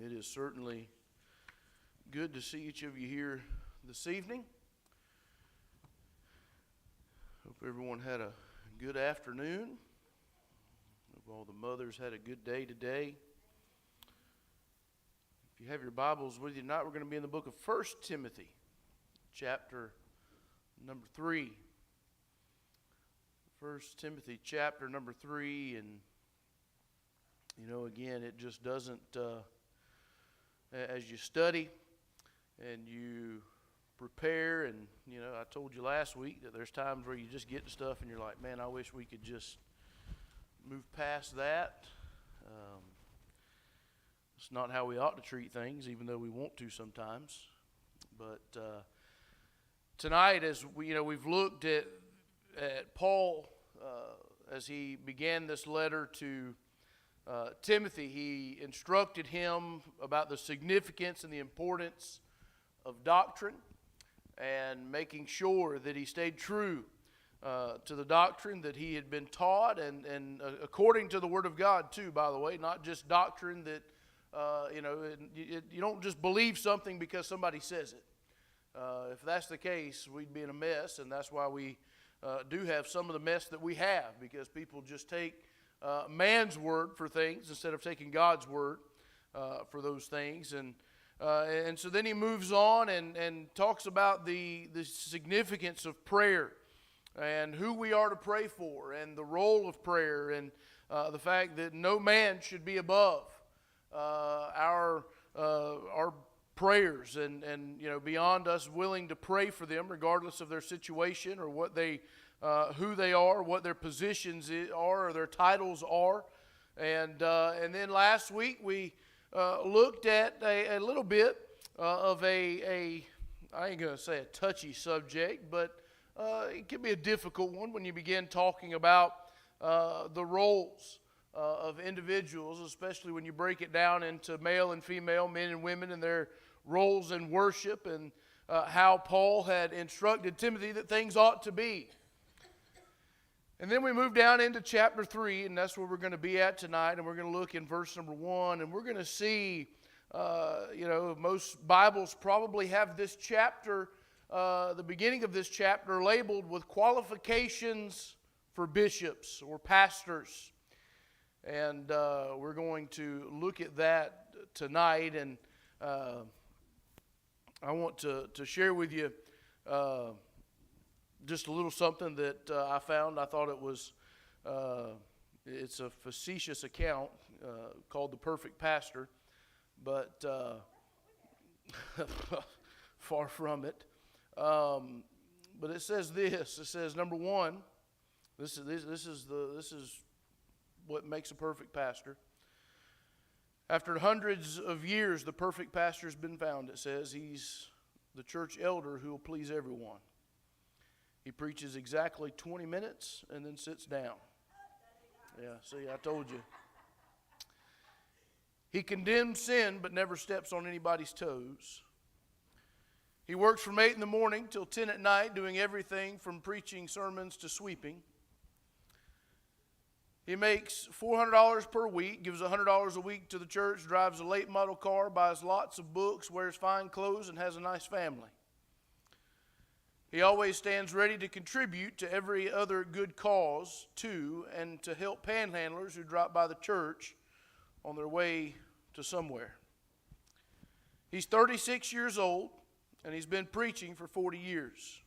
It is certainly good to see each of you here this evening. Hope everyone had a good afternoon. Hope all the mothers had a good day today. If you have your Bibles with you tonight, we're going to be in the book of 1 Timothy, chapter number 3. 1 Timothy, chapter number 3, and again, it just doesn't, as you study and you prepare, and I told you last week that there's times where you just get to stuff and you're like, man, I wish we could just move past that. It's not how we ought to treat things, even though we want to sometimes. But tonight, as we've looked at Paul as he began this letter to Timothy, he instructed him about the significance and the importance of doctrine and making sure that he stayed true to the doctrine that he had been taught and according to the Word of God too, by the way, not just doctrine that, you don't just believe something because somebody says it. If that's the case, we'd be in a mess, and that's why we do have some of the mess that we have, because people just take man's word for things instead of taking God's word for those things. And so then he moves on and talks about the significance of prayer and who we are to pray for and the role of prayer and the fact that no man should be above our prayers and beyond us willing to pray for them regardless of their situation or what they who they are, what their positions are, or their titles are. And then last week we looked at a little bit of I ain't going to say a touchy subject, but it can be a difficult one when you begin talking about the roles of individuals, especially when you break it down into male and female, men and women, and their roles in worship, and how Paul had instructed Timothy that things ought to be. And then we move down into chapter 3, and that's where we're going to be at tonight, and we're going to look in verse number 1, and we're going to see, most Bibles probably have this chapter, the beginning of this chapter, labeled with qualifications for bishops or pastors. And we're going to look at that tonight, and I want to share with you just a little something that I found. I thought it was, it's a facetious account called The Perfect Pastor, but far from it. But it says this. It says, number one, this is what makes a perfect pastor. After hundreds of years, the perfect pastor has been found. It says he's the church elder who will please everyone. He preaches exactly 20 minutes and then sits down. Yeah, see, I told you. He condemns sin but never steps on anybody's toes. He works from 8 in the morning till 10 at night, doing everything from preaching sermons to sweeping. He makes $400 per week, gives $100 a week to the church, drives a late model car, buys lots of books, wears fine clothes, and has a nice family. He always stands ready to contribute to every other good cause too, and to help panhandlers who drop by the church on their way to somewhere. He's 36 years old, and he's been preaching for 40 years.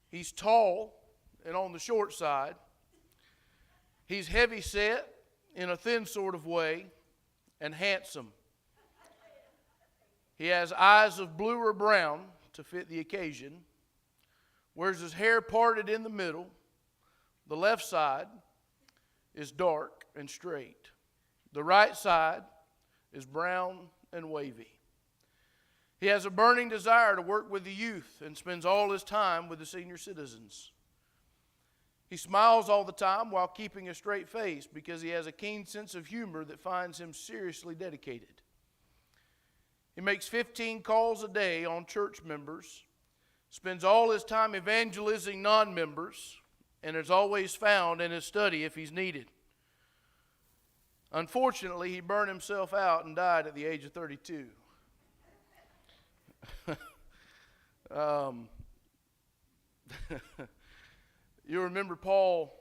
He's tall and on the short side. He's heavy set in a thin sort of way and handsome. He has eyes of blue or brown to fit the occasion, wears his hair parted in the middle. The left side is dark and straight. The right side is brown and wavy. He has a burning desire to work with the youth and spends all his time with the senior citizens. He smiles all the time while keeping a straight face because he has a keen sense of humor that finds him seriously dedicated. He makes 15 calls a day on church members, spends all his time evangelizing non-members, and is always found in his study if he's needed. Unfortunately, he burned himself out and died at the age of 32. You remember Paul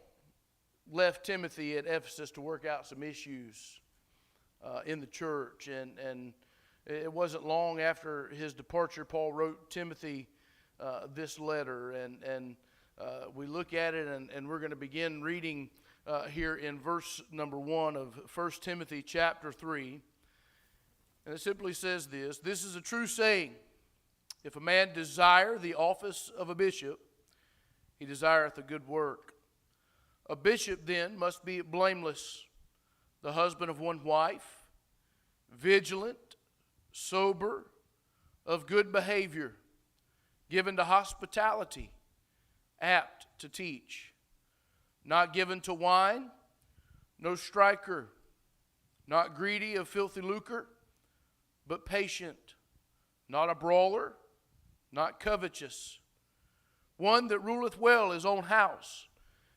left Timothy at Ephesus to work out some issues in the church, and it wasn't long after his departure Paul wrote Timothy this letter, and we look at it, and we're going to begin reading here in verse number 1 of 1 Timothy chapter 3. And it simply says this: "This is a true saying, if a man desire the office of a bishop, he desireth a good work. A bishop then must be blameless, the husband of one wife, vigilant, sober, of good behavior, given to hospitality, apt to teach, not given to wine, no striker, not greedy of filthy lucre, but patient, not a brawler, not covetous, one that ruleth well his own house,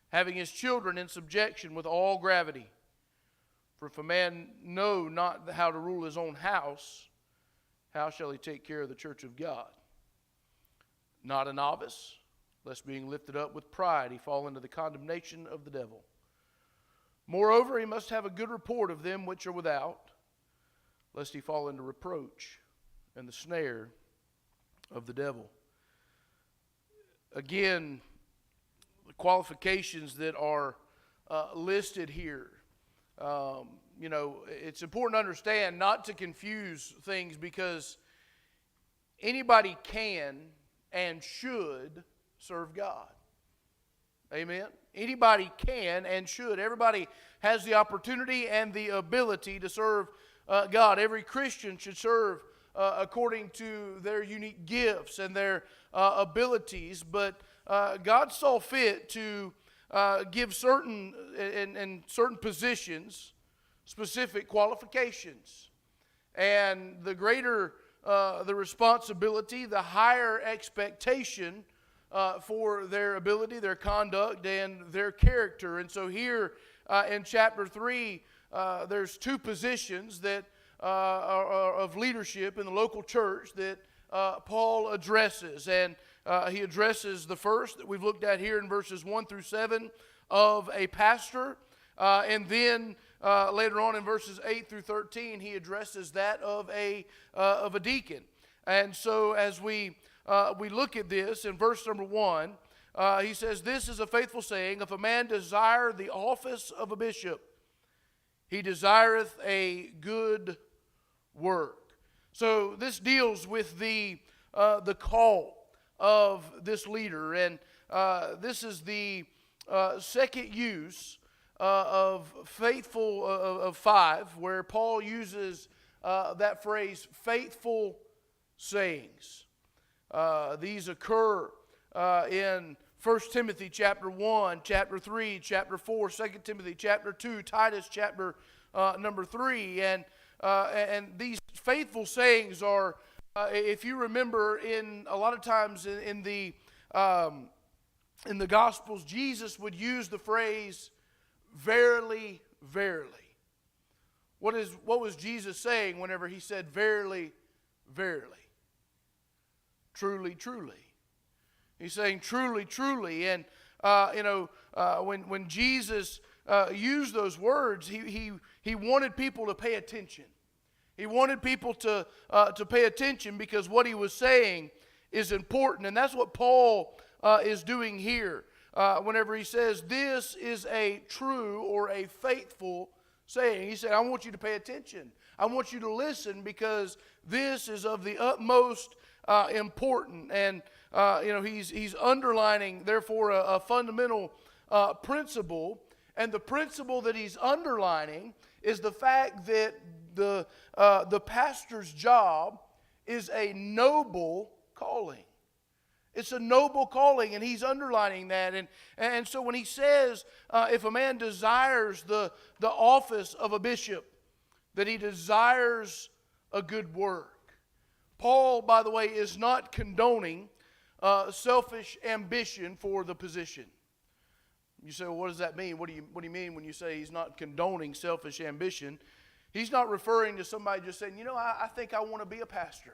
having his children in subjection with all gravity. For if a man know not how to rule his own house, how shall he take care of the church of God? Not a novice, lest being lifted up with pride he fall into the condemnation of the devil. Moreover, he must have a good report of them which are without, lest he fall into reproach and the snare of the devil." Again, the qualifications that are listed here. It's important to understand, not to confuse things, because anybody can and should serve God. Amen? Anybody can and should. Everybody has the opportunity and the ability to serve God. Every Christian should serve according to their unique gifts and their abilities, but God saw fit to give certain positions specific qualifications. And the greater the responsibility, the higher expectation for their ability, their conduct, and their character. And so here in chapter 3, there's two positions that are of leadership in the local church that Paul addresses. And he addresses the first that we've looked at here in verses 1 through 7 of a pastor. And then later on in verses 8 through 13, he addresses that of a deacon. And so as we look at this in verse number 1, he says, "This is a faithful saying, if a man desire the office of a bishop, he desireth a good work." So this deals with the call of this leader, and this is the second use of faithful of 5, where Paul uses that phrase, faithful sayings. These occur in 1 Timothy chapter 1, chapter 3, chapter 4, 2 Timothy chapter 2, Titus chapter number 3, and these faithful sayings are, if you remember, in a lot of times in the Gospels, Jesus would use the phrase, "Verily, verily." What was Jesus saying whenever he said, "Verily, verily"? Truly, truly. He's saying, "Truly, truly." And when Jesus used those words, he wanted people to pay attention. He wanted people to pay attention, because what he was saying is important. And that's what Paul is doing here whenever he says this is a true or a faithful saying. He said, I want you to pay attention. I want you to listen, because this is of the utmost important. And he's underlining, therefore, a fundamental principle. And the principle that he's underlining is the fact that the pastor's job is a noble calling. It's a noble calling, and he's underlining that. And so when he says, if a man desires the office of a bishop, that he desires a good work. Paul, by the way, is not condoning selfish ambition for the position. You say, well, what does that mean? What do you mean when you say he's not condoning selfish ambition? He's not referring to somebody just saying, I think I want to be a pastor.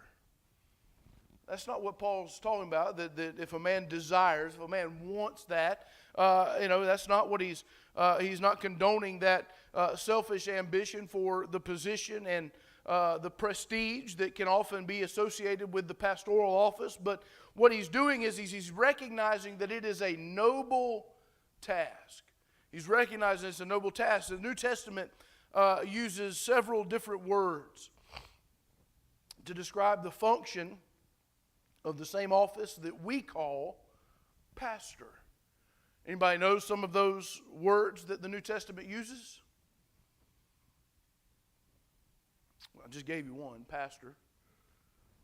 That's not what Paul's talking about, that if a man desires, if a man wants that, that's not what he's not condoning that selfish ambition for the position and the prestige that can often be associated with the pastoral office. But what he's doing is he's recognizing that it is a noble task. He's recognizing it's a noble task. The New Testament uses several different words to describe the function of the same office that we call pastor. Anybody know some of those words that the New Testament uses? Well, I just gave you one, pastor.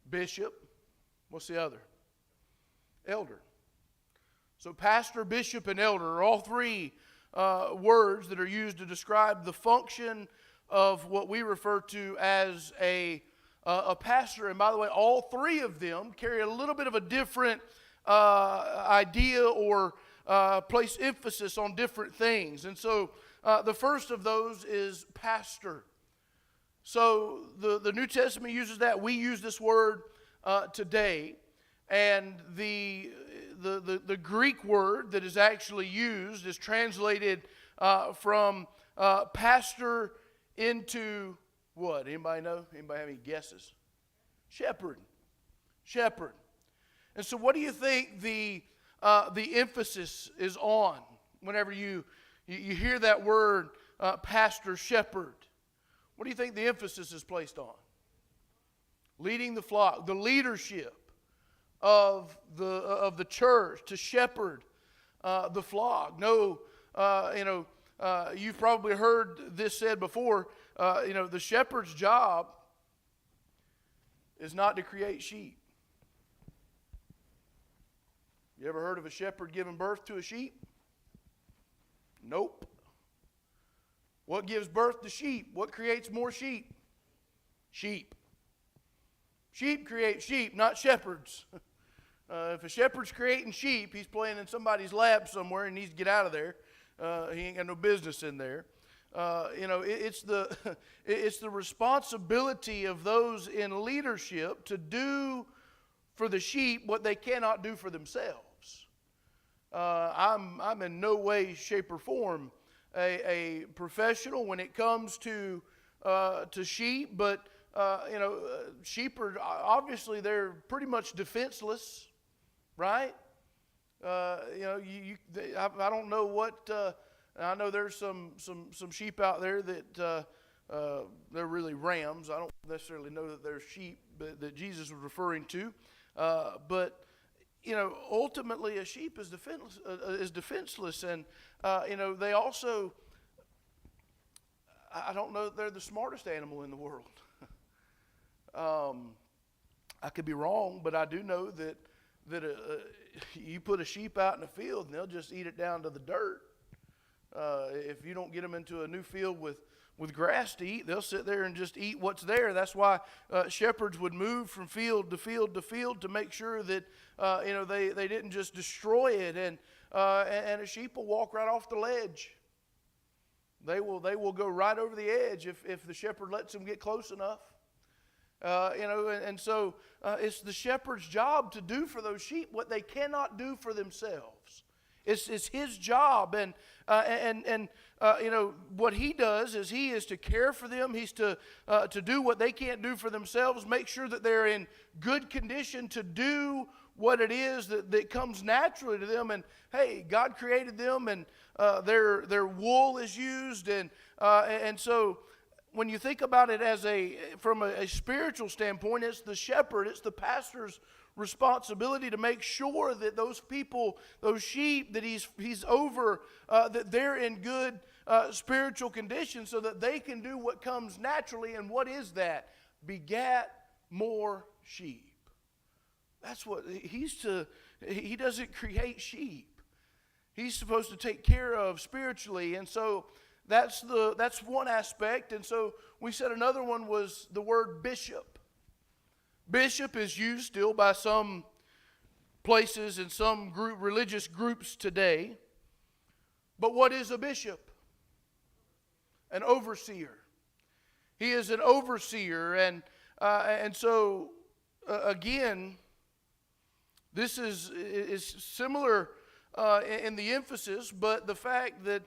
Bishop. What's the other? Elder. So pastor, bishop, and elder are all three words that are used to describe the function of what we refer to as a pastor. And by the way, all three of them carry a little bit of a different idea or place emphasis on different things. And so the first of those is pastor. So the New Testament uses that. We use this word today. And the Greek word that is actually used is translated from pastor into what? Anybody know? Anybody have any guesses? Shepherd. Shepherd. And so what do you think the emphasis is on whenever you hear that word pastor, shepherd? What do you think the emphasis is placed on? Leading the flock, the leadership of the church to shepherd the flock. No, you've probably heard this said before. The shepherd's job is not to create sheep. You ever heard of a shepherd giving birth to a sheep? Nope. What gives birth to sheep? What creates more sheep? Sheep. Sheep create sheep, not shepherds. If a shepherd's creating sheep, he's playing in somebody's lab somewhere and needs to get out of there. He ain't got no business in there. It's the responsibility of those in leadership to do for the sheep what they cannot do for themselves. I'm in no way, shape, or form a professional when it comes to sheep, but sheep are obviously they're pretty much defenseless, right? I don't know what. I know there's some sheep out there that they're really rams. I don't necessarily know that they're sheep that Jesus was referring to, but ultimately a sheep is defenseless, and they also. I don't know that they're the smartest animal in the world. I could be wrong, but I do know that you put a sheep out in the field and they'll just eat it down to the dirt. If you don't get them into a new field with grass to eat, they'll sit there and just eat what's there. That's why shepherds would move from field to field to field to make sure that they didn't just destroy it. And a sheep will walk right off the ledge. They will go right over the edge if the shepherd lets them get close enough. So it's the shepherd's job to do for those sheep what they cannot do for themselves. It's his job, and what he does is he is to care for them. He's to do what they can't do for themselves. Make sure that they're in good condition to do what it is that comes naturally to them. And hey, God created them, and their wool is used, and so. When you think about it from a spiritual standpoint, it's the shepherd, it's the pastor's responsibility to make sure that those people, those sheep that he's over, that they're in good spiritual condition so that they can do what comes naturally. And what is that? Begat more sheep. That's what he doesn't create sheep. He's supposed to take care of spiritually. And so that's one aspect. And so we said another one was the word bishop. Bishop is used still by some places and some religious groups today. But what is a bishop? An overseer. He is an overseer, and so again, this is similar in the emphasis, but the fact that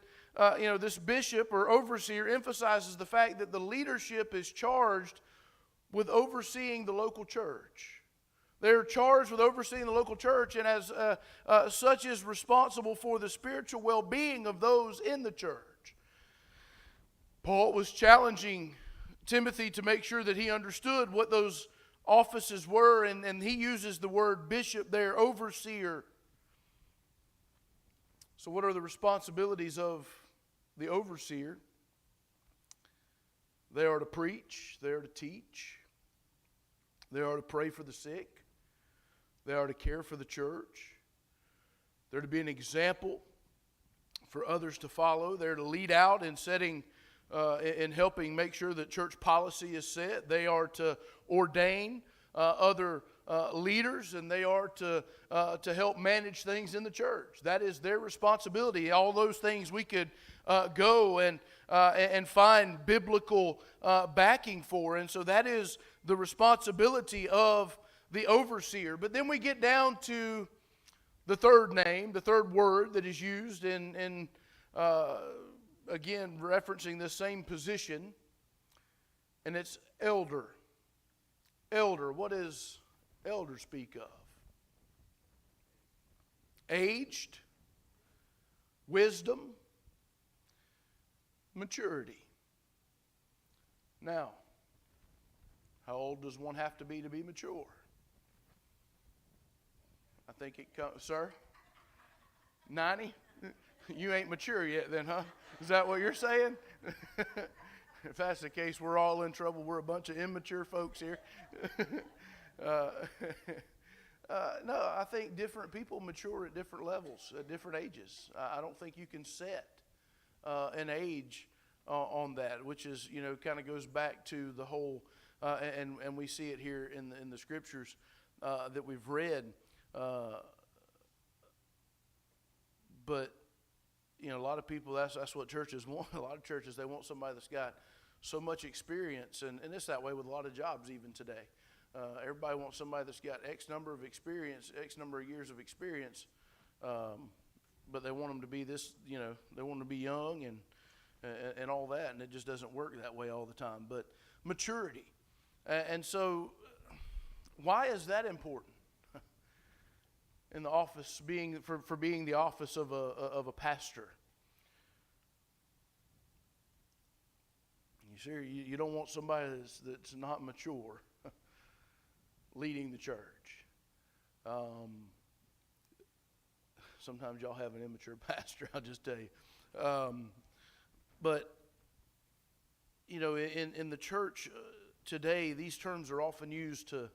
this bishop or overseer emphasizes the fact that the leadership is charged with overseeing the local church. They're charged with overseeing the local church, and as such is responsible for the spiritual well-being of those in the church. Paul was challenging Timothy to make sure that he understood what those offices were, and he uses the word bishop there, overseer. So what are the responsibilities of the overseer? They are to preach, they are to teach, they are to pray for the sick, they are to care for the church, they're to be an example for others to follow, they're to lead out in setting in helping make sure that church policy is set. They are to ordain other leaders, and they are to help manage things in the church. That is their responsibility. All those things we could go and find biblical backing for, and so that is the responsibility of the overseer. But then we get down to the third name, the third word that is used in again, referencing this same position, and it's elder. Elder, what does elder speak of? Aged, wisdom, maturity. Now, how old does one have to be mature? I think it comes, sir? 90? You ain't mature yet then, huh? Is that what you're saying? If that's the case, we're all in trouble. We're a bunch of immature folks here. No, I think different people mature at different levels, at different ages. I don't think you can set an age on that, which is, kind of goes back to the whole, and we see it here in the scriptures that we've read. But a lot of people, that's what churches want. A lot of churches, they want somebody that's got so much experience, and it's that way with a lot of jobs even today. Everybody wants somebody that's got X number of experience, X number of years of experience, but they want them to be this, they want them to be young and all that, and it just doesn't work that way all the time. But maturity, and so why is that important? In the office, for being the office of a pastor. You see, you don't want somebody that's not mature leading the church. Sometimes y'all have an immature pastor, I'll just tell you. But in the church today, these terms are often used to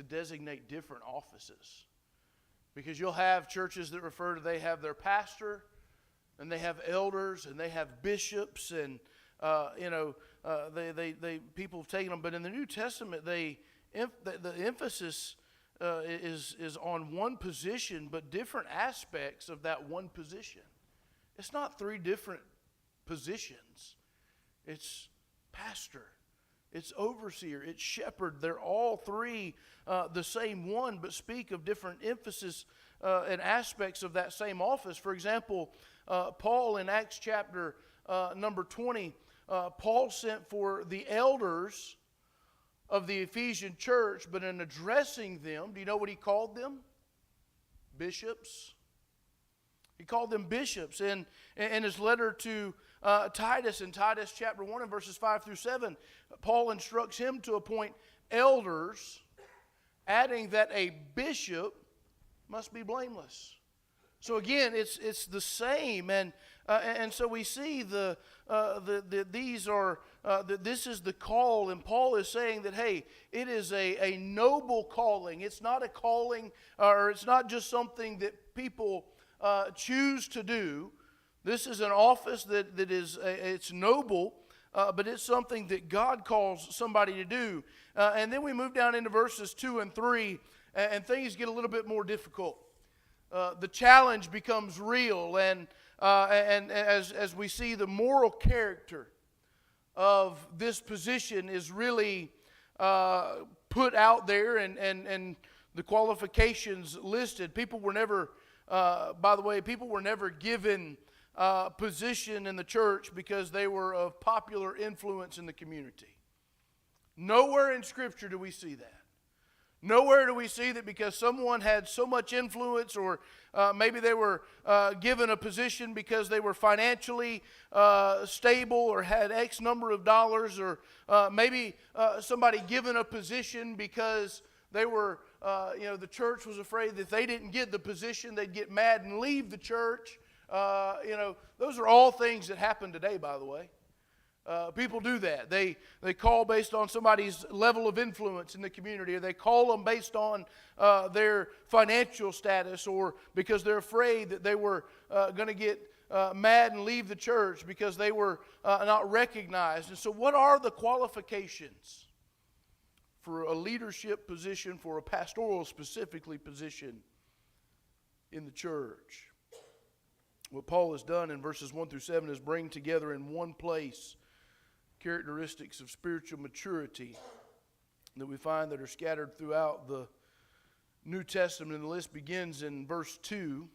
designate different offices. Because you'll have churches that refer to, they have their pastor, and they have elders, and they have bishops, and they people have taken them. But in the New Testament, the emphasis is on one position, but different aspects of that one position. It's not three different positions. It's pastor, it's overseer, it's shepherd. They're all three the same one, but speak of different emphasis and aspects of that same office. For example, Paul in Acts chapter number 20, Paul sent for the elders of the Ephesian church, but in addressing them, do you know what he called them? Bishops. He called them bishops. In his letter to Titus, in Titus chapter 1 and verses 5 through 7, Paul instructs him to appoint elders, adding that a bishop must be blameless. So again, it's the same, and so we see these are that this is the call, and Paul is saying that hey, it is a noble calling. It's not a calling, or it's not just something that people choose to do. This is an office that is it's noble, but it's something that God calls somebody to do. And then we move down into verses 2 and 3, and things get a little bit more difficult. The challenge becomes real, and and as we see, the moral character of this position is really put out there, and the qualifications listed. People were never, by the way, people were never given position in the church because they were of popular influence in the community. Nowhere in Scripture do we see that. Nowhere do we see that because someone had so much influence, or maybe they were given a position because they were financially stable or had X number of dollars, or maybe somebody given a position because they were, the church was afraid that if they didn't get the position, they'd get mad and leave the church. Those are all things that happen today, by the way. People do that. They call based on somebody's level of influence in the community, or they call them based on their financial status, or because they're afraid that they were going to get mad and leave the church because they were not recognized. And so what are the qualifications for a leadership position, for a pastoral specifically position in the church? What Paul has done in verses 1 through 7 is bring together in one place characteristics of spiritual maturity that we find that are scattered throughout the New Testament. And the list begins in verse 2,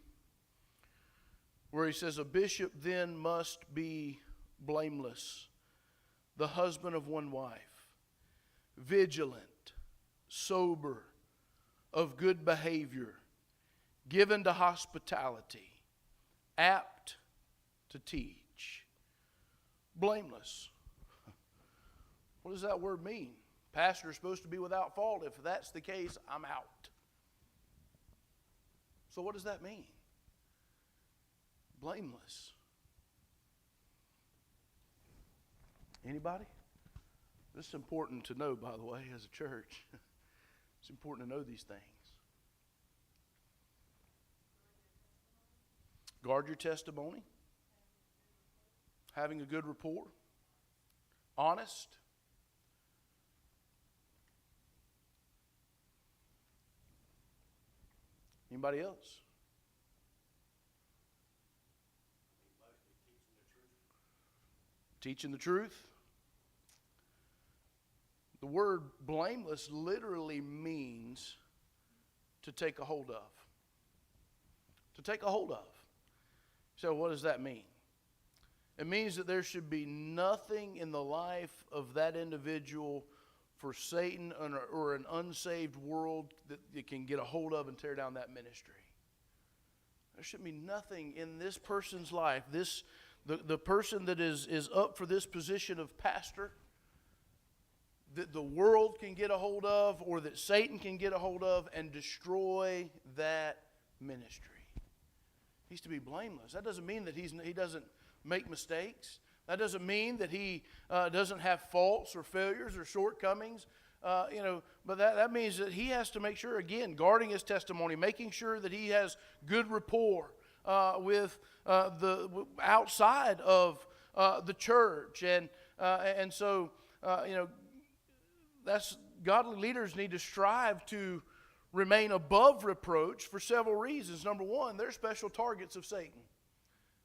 where he says, "A bishop then must be blameless, the husband of one wife, vigilant, sober, of good behavior, given to hospitality, apt to teach." Blameless. What does that word mean? Pastor is supposed to be without fault. If that's the case, I'm out. So what does that mean? Blameless. Anybody? This is important to know, by the way, as a church. It's important to know these things. Guard your testimony. Having a good rapport. Honest. Anybody else? Teaching the truth. The word blameless literally means to take a hold of. To take a hold of. So what does that mean? It means that there should be nothing in the life of that individual for Satan or an unsaved world that you can get a hold of and tear down that ministry. There should be nothing in this person's life, the person that is up for this position of pastor, that the world can get a hold of, or that Satan can get a hold of and destroy that ministry. He's to be blameless. That doesn't mean that he doesn't make mistakes. That doesn't mean that he doesn't have faults or failures or shortcomings. But that means that he has to make sure, again, guarding his testimony, making sure that he has good rapport with the outside of the church, and so that's godly leaders need to strive to remain above reproach for several reasons. Number one, they're special targets of Satan.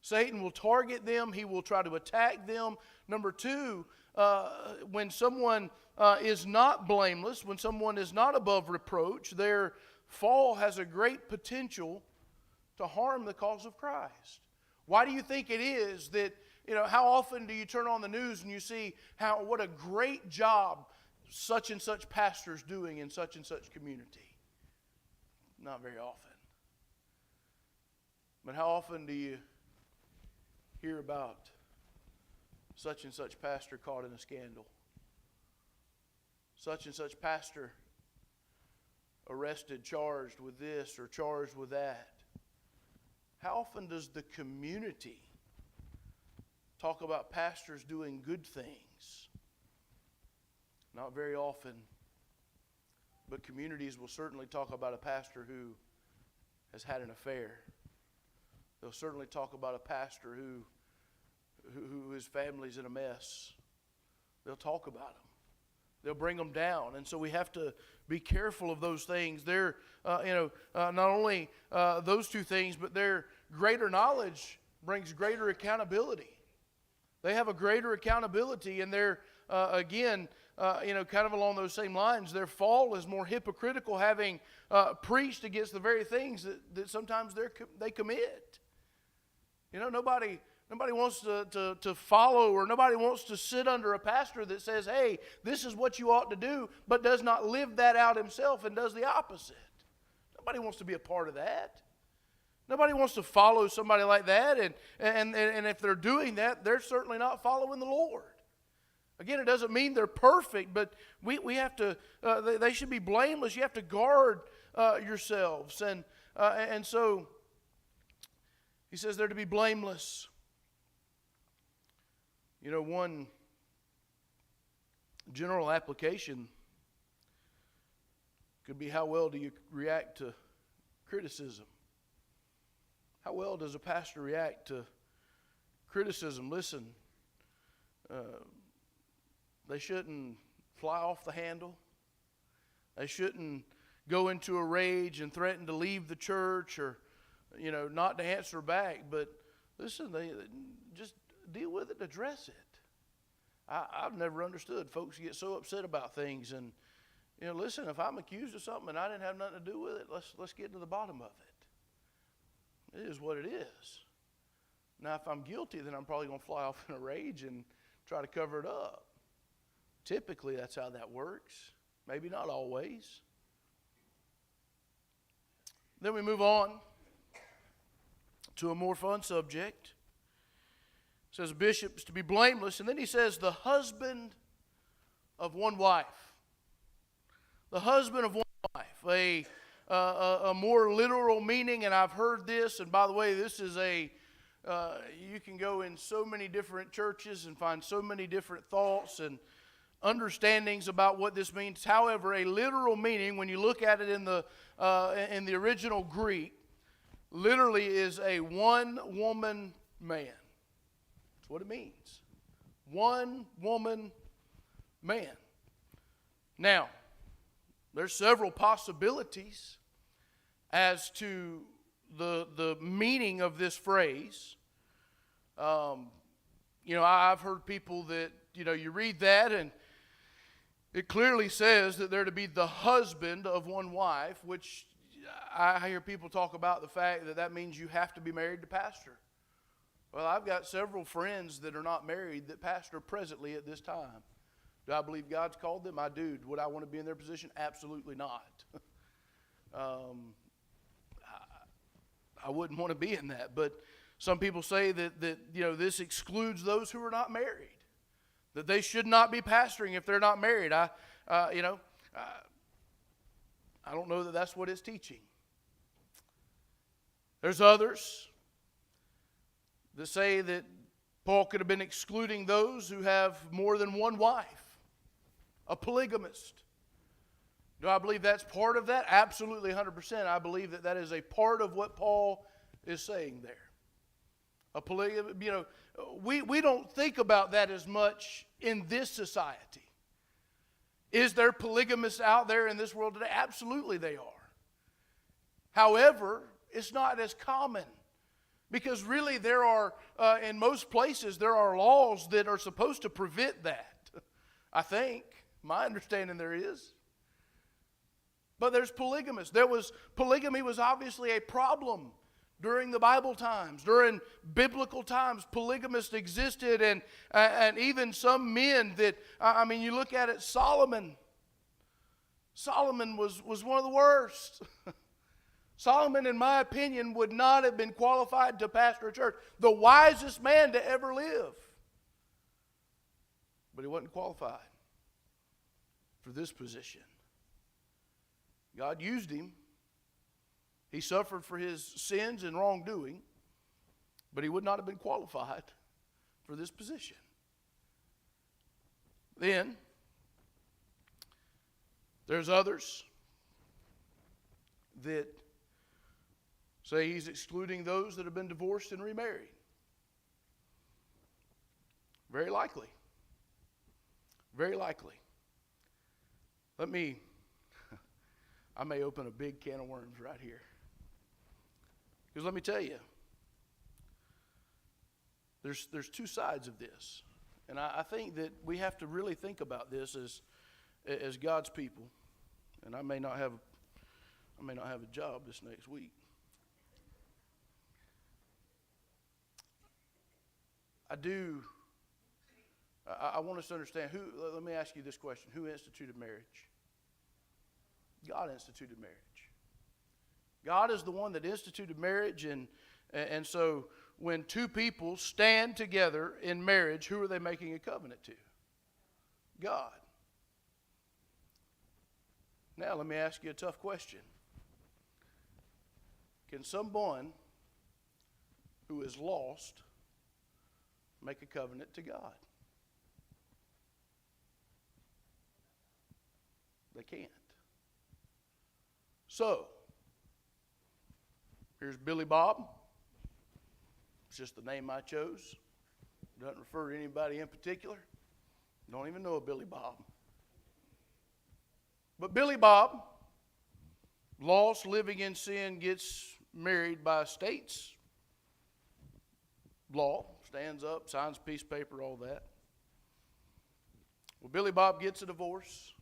Satan will target them. He will try to attack them. Number two, when someone is not blameless, when someone is not above reproach, their fall has a great potential to harm the cause of Christ. Why do you think it is that, how often do you turn on the news and you see what a great job such and such pastor's doing in such and such community? Not very often. But how often do you hear about such and such pastor caught in a scandal? Such and such pastor arrested, charged with this or charged with that. How often does the community talk about pastors doing good things? Not very often. But communities will certainly talk about a pastor who has had an affair. They'll certainly talk about a pastor who his family's in a mess. They'll talk about him. They'll bring them down. And so we have to be careful of those things. They're, not only those two things, but their greater knowledge brings greater accountability. They have a greater accountability, and they're, again, kind of along those same lines. Their fall is more hypocritical, having preached against the very things that sometimes they commit. Nobody wants to follow, or nobody wants to sit under a pastor that says, hey, this is what you ought to do, but does not live that out himself and does the opposite. Nobody wants to be a part of that. Nobody wants to follow somebody like that, and if they're doing that, they're certainly not following the Lord. Again, it doesn't mean they're perfect, but we have to, they should be blameless. You have to guard yourselves. And so, he says they're to be blameless. One general application could be, how well do you react to criticism? How well does a pastor react to criticism? Listen, they shouldn't fly off the handle. They shouldn't go into a rage and threaten to leave the church, or, not to answer back. But listen, they just deal with it, address it. I've never understood folks get so upset about things. And, listen, if I'm accused of something and I didn't have nothing to do with it, let's get to the bottom of it. It is what it is. Now, if I'm guilty, then I'm probably going to fly off in a rage and try to cover it up. Typically, that's how that works. Maybe not always. Then we move on to a more fun subject. It says bishops to be blameless, and then he says the husband of one wife. The husband of one wife. A more literal meaning, and I've heard this, and by the way, this is you can go in so many different churches and find so many different thoughts and understandings about what this means. However, a literal meaning, when you look at it in the original Greek, literally is a one-woman man. That's what it means. One-woman man. Now, there's several possibilities as to the meaning of this phrase. I've heard people that, you read that and it clearly says that they're to be the husband of one wife, which I hear people talk about the fact that means you have to be married to pastor. Well, I've got several friends that are not married that pastor presently at this time. Do I believe God's called them? I do. Would I want to be in their position? Absolutely not. I wouldn't want to be in that. But some people say that this excludes those who are not married, that they should not be pastoring if they're not married. I don't know that that's what it's teaching. There's others that say that Paul could have been excluding those who have more than one wife. A polygamist. Do I believe that's part of that? Absolutely 100%. I believe that is a part of what Paul is saying there. A polygamist, we don't think about that as much in this society. Is there polygamists out there in this world today? Absolutely they are. However, it's not as common. Because really there are, in most places, there are laws that are supposed to prevent that. I think. My understanding there is. But there's polygamists. Polygamy was obviously a problem during the Bible times. During biblical times, polygamists existed, and even some men that, you look at it, Solomon. Solomon was one of the worst. Solomon, in my opinion, would not have been qualified to pastor a church. The wisest man to ever live. But he wasn't qualified for this position. God used him. He suffered for his sins and wrongdoing, but he would not have been qualified for this position. Then, there's others that say he's excluding those that have been divorced and remarried. Very likely. Very likely. I may open a big can of worms right here. Because let me tell you, there's two sides of this. And I think that we have to really think about this as God's people. And I may not have a job this next week. I want us to understand let me ask you this question. Who instituted marriage? God instituted marriage. God is the one that instituted marriage, and so when two people stand together in marriage, who are they making a covenant to? God. Now, let me ask you a tough question. Can someone who is lost make a covenant to God? They can't. So, here's Billy Bob. It's just the name I chose. Doesn't refer to anybody in particular. Don't even know a Billy Bob. But Billy Bob, lost, living in sin, gets married by state's law, stands up, signs a piece of paper, all that. Well, Billy Bob gets a divorce.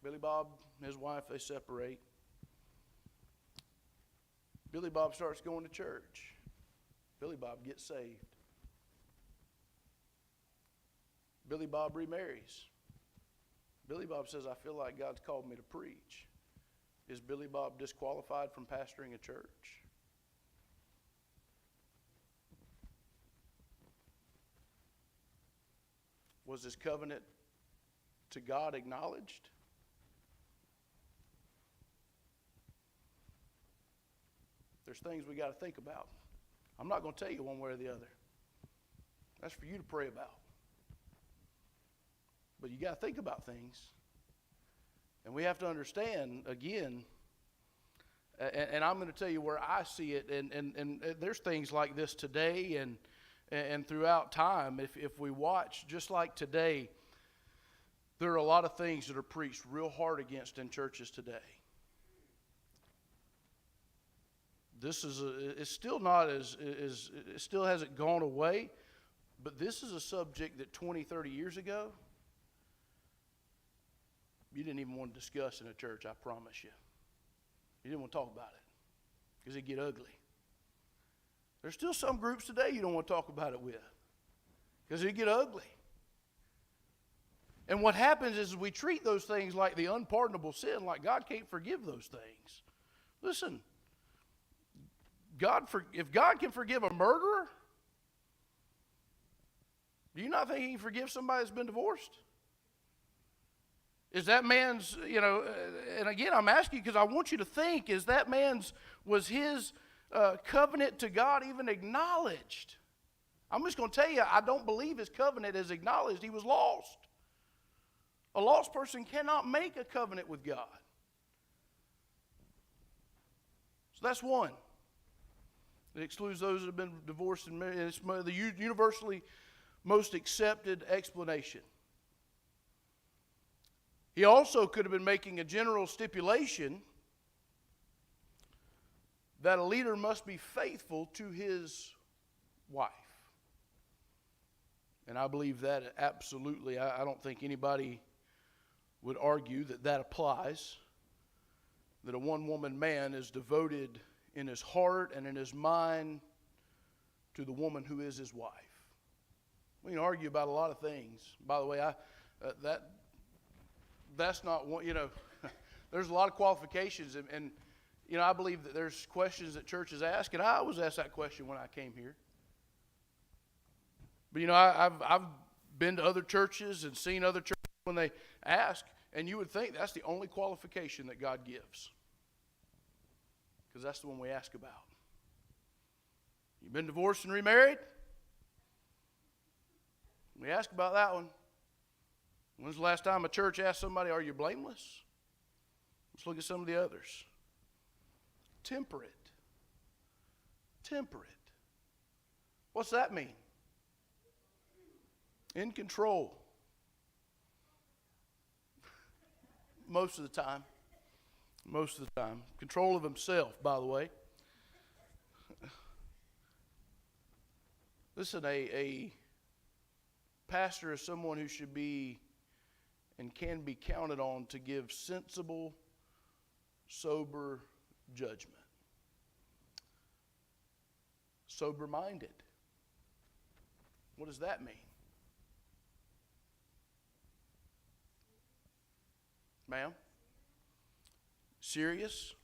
Billy Bob and his wife, they separate. Billy Bob starts going to church. Billy Bob gets saved. Billy Bob remarries. Billy Bob says, I feel like God's called me to preach. Is Billy Bob disqualified from pastoring a church? Was his covenant to God acknowledged? There's things we got to think about. I'm not going to tell you one way or the other. That's for you to pray about. But you got to think about things. And we have to understand, again, and I'm going to tell you where I see it, and there's things like this today and throughout time. If we watch, just like today, there are a lot of things that are preached real hard against in churches today. It's still not it still hasn't gone away, but this is a subject that 20, 30 years ago, you didn't even want to discuss in a church, I promise you. You didn't want to talk about it because it'd get ugly. There's still some groups today you don't want to talk about it with because it'd get ugly. And what happens is we treat those things like the unpardonable sin, like God can't forgive those things. Listen. If God can forgive a murderer, do you not think he can forgive somebody that's been divorced? Is that man's, and again, I'm asking you because I want you to think, was his covenant to God even acknowledged? I'm just going to tell you, I don't believe his covenant is acknowledged. He was lost. A lost person cannot make a covenant with God. So that's one. It excludes those that have been divorced and married. It's the universally most accepted explanation. He also could have been making a general stipulation that a leader must be faithful to his wife. And I believe that absolutely. I don't think anybody would argue that applies. That a one-woman man is devoted in his heart and in his mind to the woman who is his wife. We can argue about a lot of things. By the way, that's not one, there's a lot of qualifications, and I believe that there's questions that churches ask, and I was asked that question when I came here. But I've been to other churches and seen other churches when they ask, and you would think that's the only qualification that God gives. Because that's the one we ask about. You've been divorced and remarried? We ask about that one. When's the last time a church asked somebody, are you blameless? Let's look at some of the others. Temperate. Temperate. What's that mean? In control. Most of the time. Most of the time. Control of himself, by the way. Listen, a pastor is someone who should be and can be counted on to give sensible, sober judgment. Sober-minded. What does that mean? Ma'am? Serious?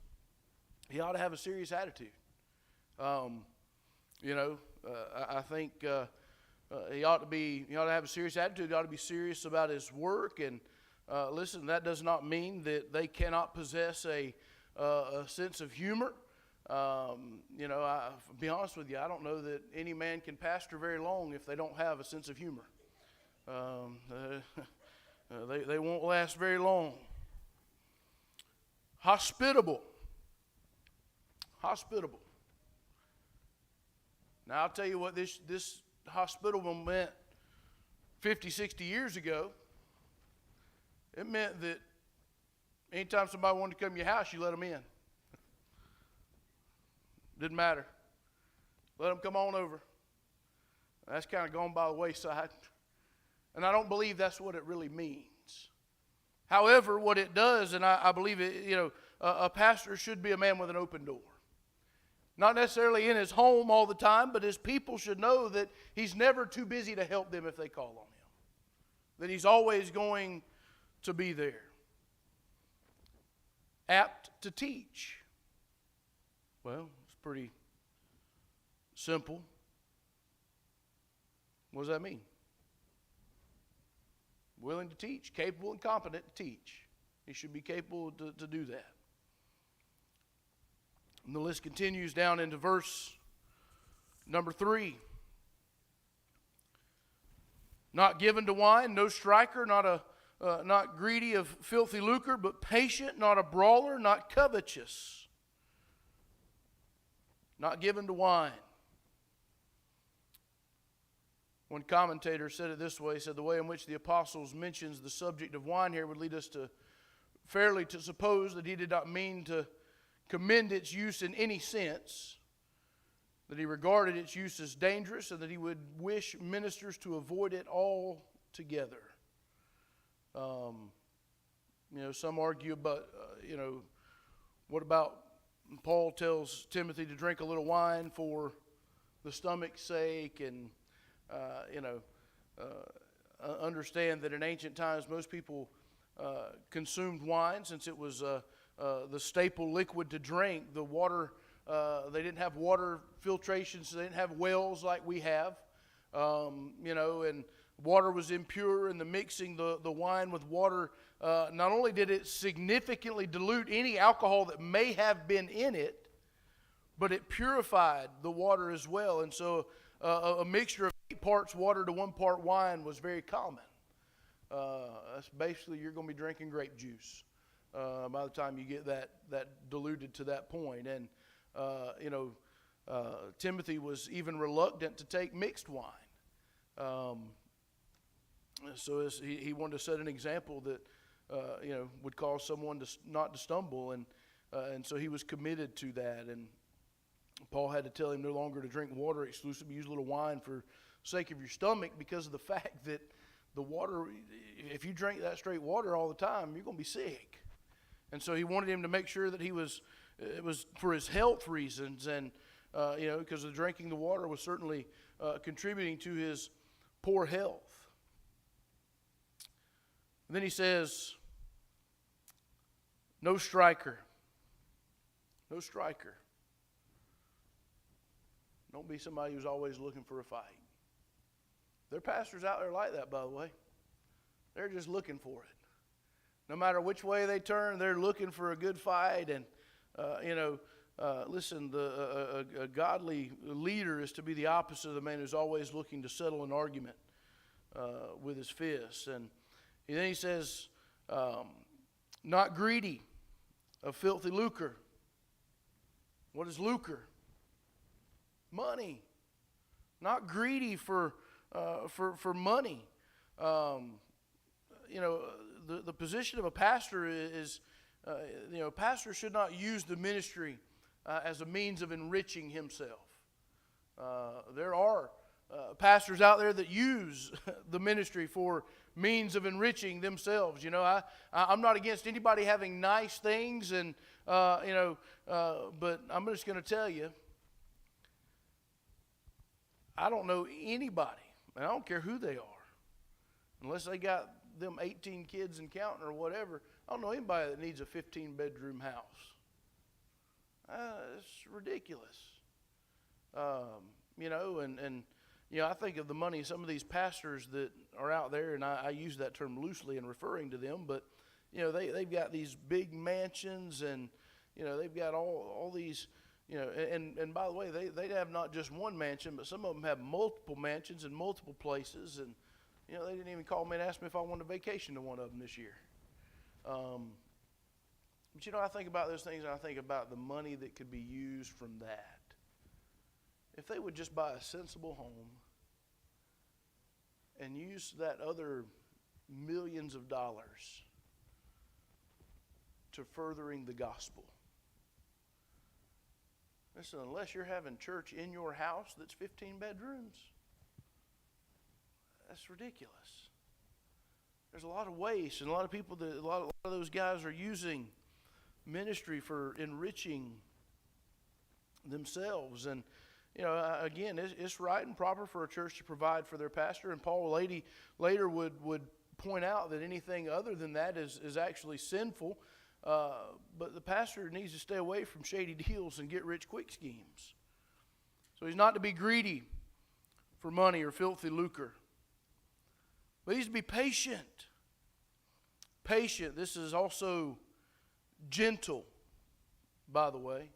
He ought to have a serious attitude. I think he ought to have a serious attitude. He ought to be serious about his work. And listen, that does not mean that they cannot possess a sense of humor. I'll be honest with you, I don't know that any man can pastor very long if they don't have a sense of humor. They won't last very long. Hospitable. Now, I'll tell you what this hospitable meant 50, 60 years ago. It meant that anytime somebody wanted to come to your house, you let them in. Didn't matter. Let them come on over. That's kind of gone by the wayside. And I don't believe that's what it really means. However, what it does, and I believe it, a pastor should be a man with an open door. Not necessarily in his home all the time, but his people should know that he's never too busy to help them if they call on him. That he's always going to be there. Apt to teach. Well, it's pretty simple. What does that mean? Willing to teach, capable and competent to teach. He should be capable to do that. And the list continues down into verse number 3. Not given to wine, no striker, not greedy of filthy lucre, but patient, not a brawler, not covetous. Not given to wine. One commentator said it this way. He said the way in which the apostles mentions the subject of wine here would lead us to suppose that he did not mean to commend its use in any sense, that he regarded its use as dangerous, and that he would wish ministers to avoid it altogether. Some argue about, what about Paul tells Timothy to drink a little wine for the stomach's sake, and understand that in ancient times most people consumed wine since it was the staple liquid to drink. The water, they didn't have water filtration, so they didn't have wells like we have. And water was impure, and the mixing the wine with water, not only did it significantly dilute any alcohol that may have been in it, but it purified the water as well. And so a mixture of 8 parts water to 1 part wine was very common. That's basically, you're going to be drinking grape juice by the time you get that diluted to that point. And Timothy was even reluctant to take mixed wine. So he wanted to set an example that would cause someone not to stumble, and so he was committed to that. And Paul had to tell him no longer to drink water exclusively, use a little wine for the sake of your stomach, because of the fact that the water, if you drink that straight water all the time, you're going to be sick. And so he wanted him to make sure that it was for his health reasons, and because the drinking the water was certainly contributing to his poor health. And then he says, no striker. No striker. Don't be somebody who's always looking for a fight. There are pastors out there like that, by the way. They're just looking for it. No matter which way they turn, they're looking for a good fight. And, listen, a godly leader is to be the opposite of the man who's always looking to settle an argument with his fists. And then he says, not greedy of filthy lucre. What is lucre? Money. Not greedy for money. The position of a pastor is, a pastor should not use the ministry as a means of enriching himself. There are pastors out there that use the ministry for means of enriching themselves. I'm not against anybody having nice things, and but I'm just going to tell you, I don't know anybody, and I don't care who they are, unless they got them 18 kids and counting or whatever. I don't know anybody that needs a 15-bedroom house. It's ridiculous. I think of the money, some of these pastors that are out there, and I use that term loosely in referring to them, but, they've got these big mansions, and, they've got all these, and by the way, they have not just one mansion, but some of them have multiple mansions in multiple places, and, they didn't even call me and ask me if I wanted a vacation to one of them this year. But I think about those things, and I think about the money that could be used from that. If they would just buy a sensible home and use that other millions of dollars to furthering the gospel. Listen, unless you're having church in your house that's 15 bedrooms, that's ridiculous. There's a lot of waste, and a lot of those guys are using ministry for enriching themselves. And again, it's right and proper for a church to provide for their pastor. And Paul later would point out that anything other than that is actually sinful. But the pastor needs to stay away from shady deals and get-rich-quick schemes. So he's not to be greedy for money or filthy lucre. But he's to be patient. Patient. This is also gentle, by the way.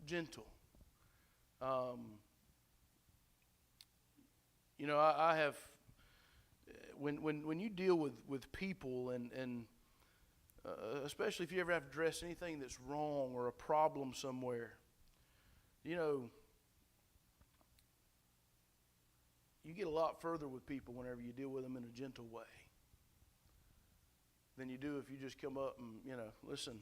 Gentle. I have, when you deal with people, and especially if you ever have to address anything that's wrong or a problem somewhere, you get a lot further with people whenever you deal with them in a gentle way than you do if you just come up and, listen,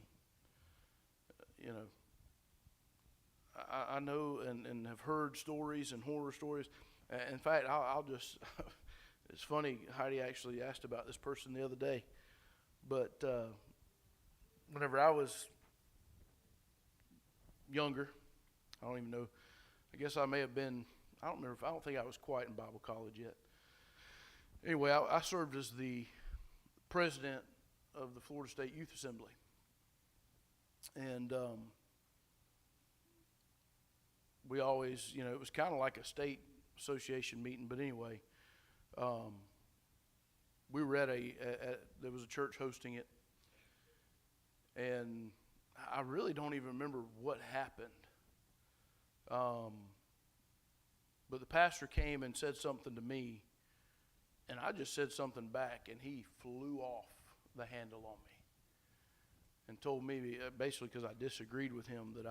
I know and have heard stories and horror stories. In fact, I'll just, it's funny, Heidi actually asked about this person the other day, but whenever I was younger, I don't even know, I guess I may have been, I don't think I was quite in Bible college yet. Anyway, I served as the president of the Florida State Youth Assembly. And we always, it was kind of like a state association meeting, but anyway, we were there was a church hosting it, and I really don't even remember what happened. But the pastor came and said something to me, and I just said something back, and he flew off the handle on me and told me, basically because I disagreed with him, that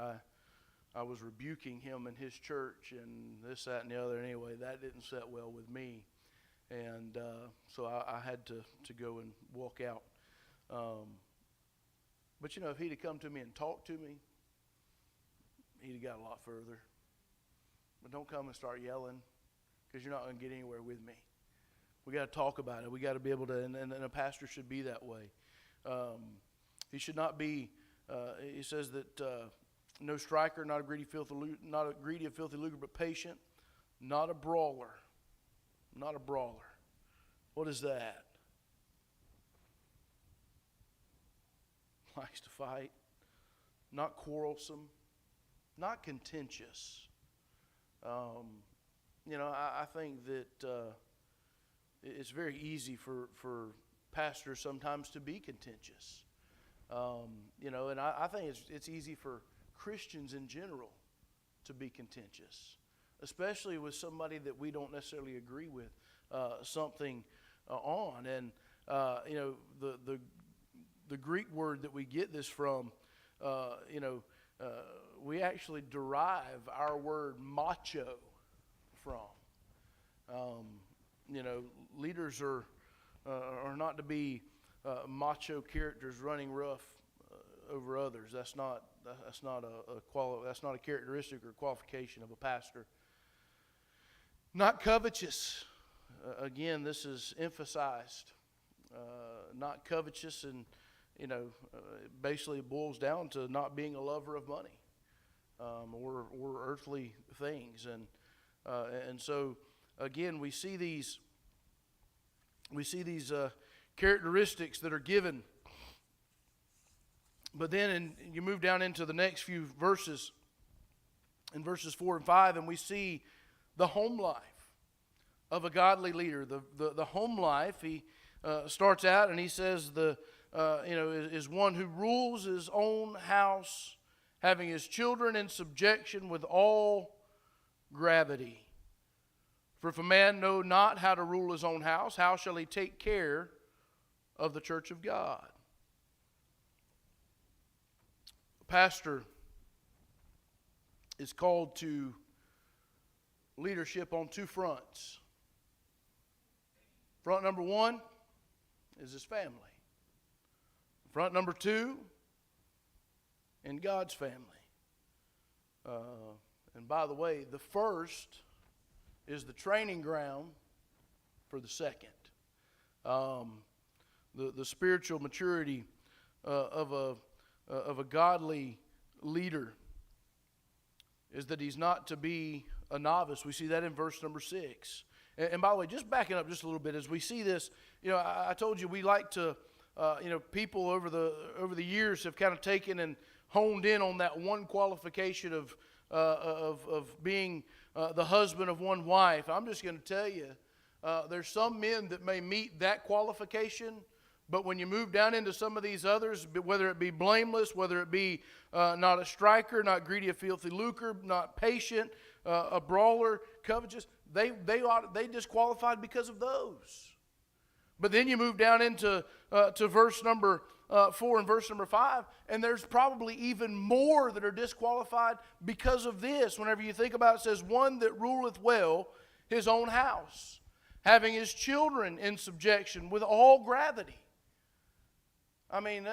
I was rebuking him in his church and this, that, and the other. Anyway, that didn't sit well with me, and so I had to go and walk out. But if he'd have come to me and talked to me, he'd have got a lot further. But don't come and start yelling, because you're not going to get anywhere with me. We got to talk about it. We got to be able to, and a pastor should be that way. He should not be. He says that no striker, not a greedy of filthy lucre, but patient, not a brawler, not a brawler. What is that? Likes to fight, not quarrelsome, not contentious. I think that it's very easy for pastors sometimes to be contentious. And I think it's easy for Christians in general to be contentious, especially with somebody that we don't necessarily agree with something on. And the Greek word that we get this from, we actually derive our word macho from. Leaders are not to be macho characters running rough over others. That's not a characteristic or qualification of a pastor. Not covetous. Again, this is emphasized. Not covetous, and basically it boils down to not being a lover of money or earthly things, and so again we see these characteristics that are given. But then you move down into the next few verses, in verses 4 and 5, and we see the home life of a godly leader. The home life, he starts out and he says is one who rules his own house, having his children in subjection with all gravity. For if a man know not how to rule his own house, how shall he take care of the church of God? A pastor is called to leadership on two fronts. Front number one is his family. Front number two, in God's family. And by the way, the first is the training ground for the second. The spiritual maturity of a godly leader is that he's not to be a novice. We see that in verse number 6. And by the way, just backing up just a little bit, as we see this, I told you we like to, people over the years have kind of taken and honed in on that one qualification of being the husband of one wife. I'm just going to tell you, there's some men that may meet that qualification, but when you move down into some of these others, whether it be blameless, whether it be not a striker, not greedy of filthy lucre, not patient, a brawler, covetous, they disqualified because of those. But then you move down into to verse number 4 and verse number 5, and there's probably even more that are disqualified because of this. Whenever you think about it, it says, one that ruleth well his own house, having his children in subjection with all gravity. I mean,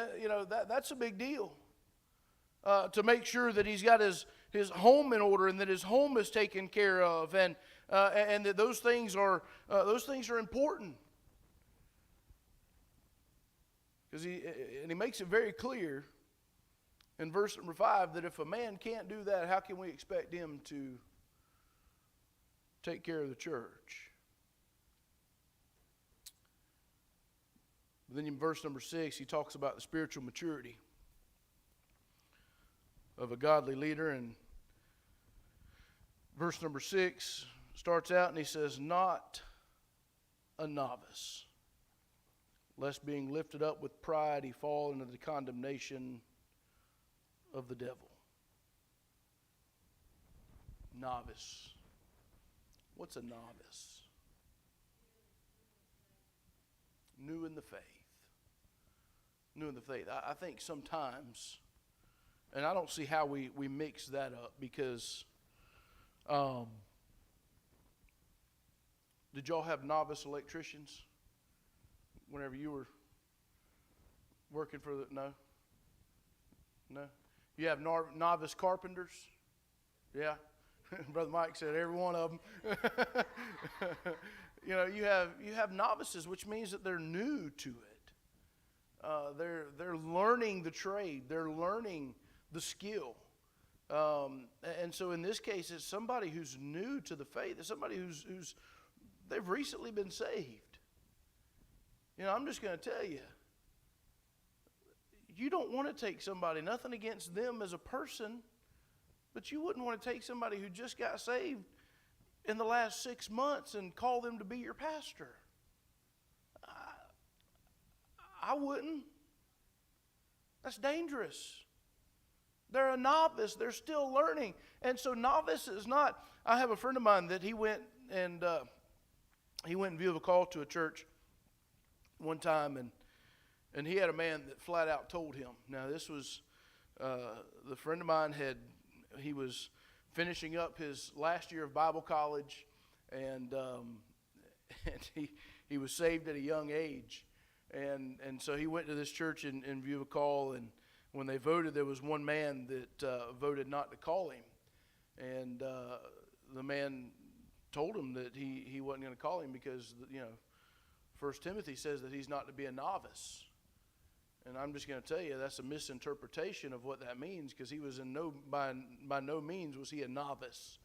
that's a big deal. To make sure that he's got his home in order and that his home is taken care of, and that those things are important. Because he makes it very clear in verse number 5 that if a man can't do that, how can we expect him to take care of the church? But then in verse number 6, he talks about the spiritual maturity of a godly leader. And verse number 6 starts out and he says, not a novice, lest being lifted up with pride he fall into the condemnation of the devil. Novice. What's a novice? New in the faith. New in the faith. I think sometimes, and I don't see how we mix that up, because did y'all have novice electricians whenever you were working for the, no? You have novice carpenters? Yeah. Brother Mike said every one of them. You have novices, which means that they're new to it. They're learning the trade. They're learning the skill. And so in this case, it's somebody who's new to the faith. It's somebody who's they've recently been saved. I'm just going to tell you, you don't want to take somebody, nothing against them as a person, but you wouldn't want to take somebody who just got saved in the last 6 months and call them to be your pastor. I wouldn't. That's dangerous. They're a novice. They're still learning. And so novice is not, I have a friend of mine that he went and view of a call to a church one time, and he had a man that flat out told him. Now this was, the friend of mine he was finishing up his last year of Bible college, and he was saved at a young age. And so he went to this church in view of a call, and when they voted, there was one man that voted not to call him. And the man told him that he wasn't going to call him because, 1 Timothy says that he's not to be a novice. And I'm just going to tell you that's a misinterpretation of what that means, because he was by no means was he a novice.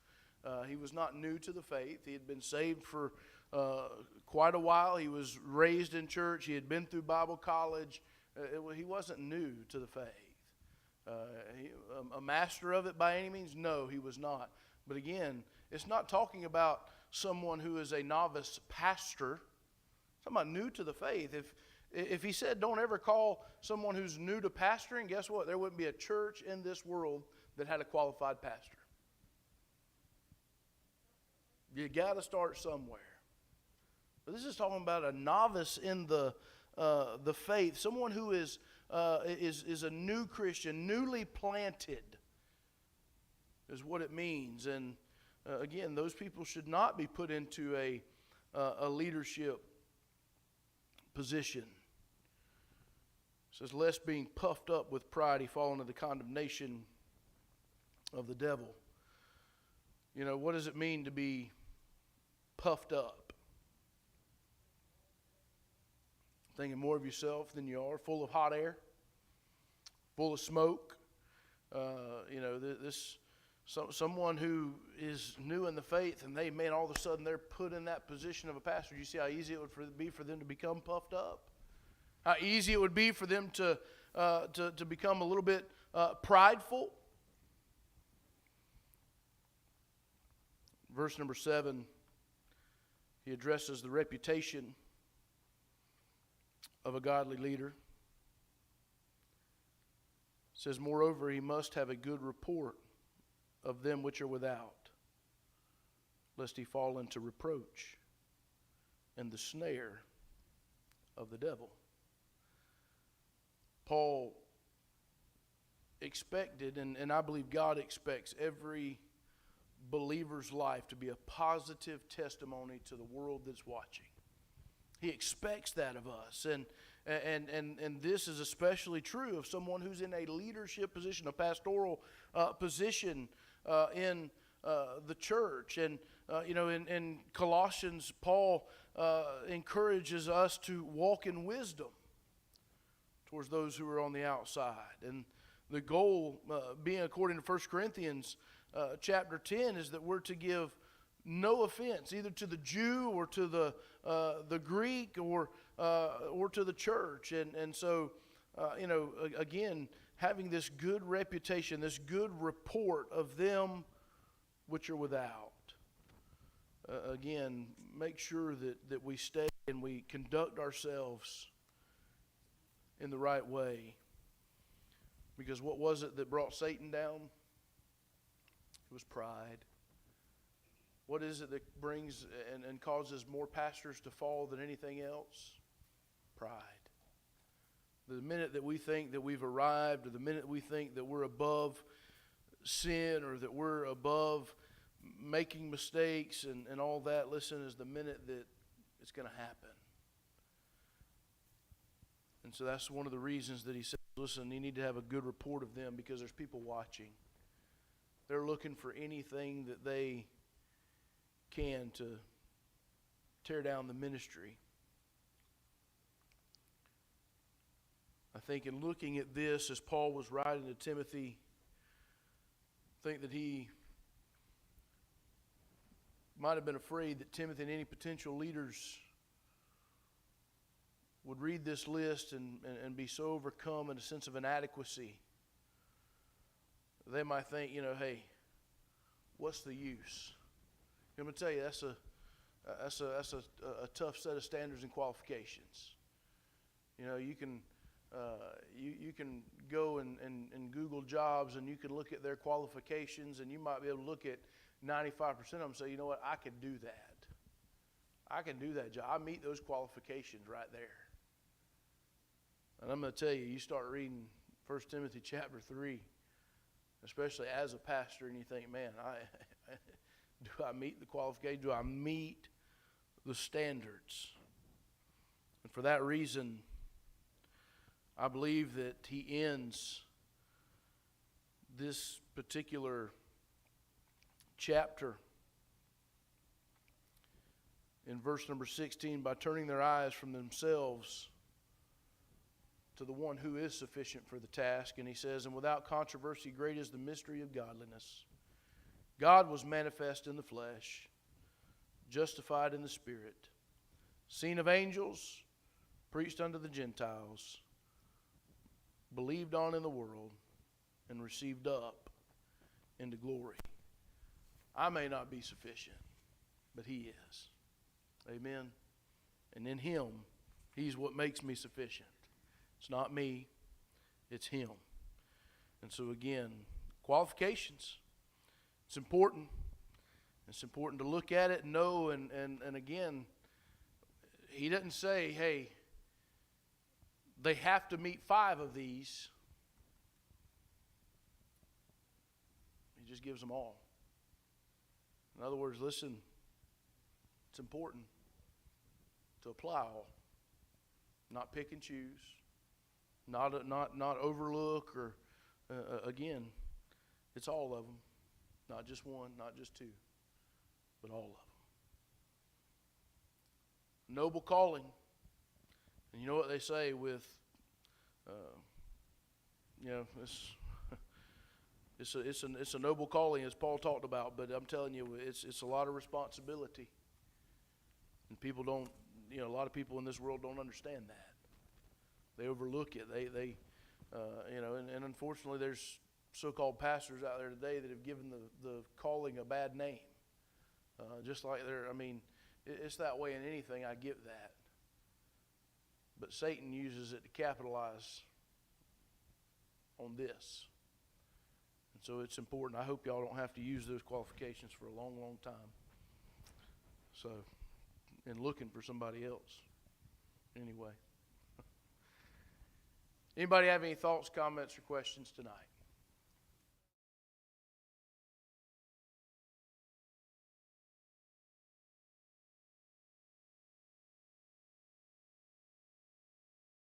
He was not new to the faith. He had been saved for quite a while. He was raised in church. He had been through Bible college. He wasn't new to the faith. A master of it by any means? No, he was not. But again, it's not talking about someone who is a novice pastor. It's talking about new to the faith. If he said don't ever call someone who's new to pastoring, guess what? There wouldn't be a church in this world that had a qualified pastor. You got to start somewhere. But this is talking about a novice in the faith, someone who is a new Christian, newly planted, is what it means. And again, those people should not be put into a leadership position. It says, lest being puffed up with pride, he fall into the condemnation of the devil. What does it mean to be puffed up? Thinking more of yourself than you are, full of hot air, full of smoke. Someone who is new in the faith, and all of a sudden they're put in that position of a pastor. You see how easy it would be for them to become puffed up? How easy it would be for them to become a little bit prideful? Verse number 7, he addresses the reputation of a godly leader. It says, moreover, he must have a good report of them which are without, lest he fall into reproach and the snare of the devil. Paul expected, and I believe God expects every believer's life to be a positive testimony to the world that's watching. He expects that of us, and this is especially true of someone who's in a leadership position, a pastoral position in the church. And in Colossians, Paul encourages us to walk in wisdom towards those who are on the outside. And the goal, being according to 1 Corinthians chapter 10, is that we're to give no offense, either to the Jew or to the Greek or to the church. And so, again, having this good reputation, this good report of them which are without. Again, make sure that we stay and we conduct ourselves in the right way. Because what was it that brought Satan down? It was pride. What is it that brings and causes more pastors to fall than anything else? Pride. The minute that we think that we've arrived, or the minute we think that we're above sin, or that we're above making mistakes and all that, listen, is the minute that it's going to happen. And so that's one of the reasons that he says, listen, you need to have a good report of them, because there's people watching. They're looking for anything that they can to tear down the ministry. I think in looking at this, as Paul was writing to Timothy, I think that he might have been afraid that Timothy and any potential leaders would read this list and be so overcome in a sense of inadequacy. They might think, hey, what's the use? I'm going to tell you, that's a tough set of standards and qualifications. You can go and Google jobs, and you can look at their qualifications, and you might be able to look at 95% of them and say, you know what, I could do that. I can do that job. I meet those qualifications right there. And I'm going to tell you, you start reading 1 Timothy chapter 3, especially as a pastor, and you think, man, do I meet the qualifications? Do I meet the standards? And for that reason, I believe that he ends this particular chapter in verse number 16, by turning their eyes from themselves to the one who is sufficient for the task. And he says, and without controversy, great is the mystery of godliness. God was manifest in the flesh, justified in the Spirit, seen of angels, preached unto the Gentiles, believed on in the world, and received up into glory. I may not be sufficient, but He is. Amen. And in Him, He's what makes me sufficient. It's not me, it's Him. And so again, qualifications. It's important. It's important to look at it and know, and again, He doesn't say, hey, they have to meet 5 of these. He just gives them all. In other words, listen, it's important to apply all. Not pick and choose. Not overlook or, again, it's all of them. Not just one, not just 2, but all of them. Noble calling. And you know what they say with, it's a noble calling, as Paul talked about, but I'm telling you, it's a lot of responsibility. And people don't, a lot of people in this world don't understand that. They overlook it. And unfortunately, there's so-called pastors out there today that have given the calling a bad name. Just like it's that way in anything, I get that. But Satan uses it to capitalize on this. And so it's important. I hope y'all don't have to use those qualifications for a long, long time. So, and looking for somebody else. Anyway. Anybody have any thoughts, comments, or questions tonight?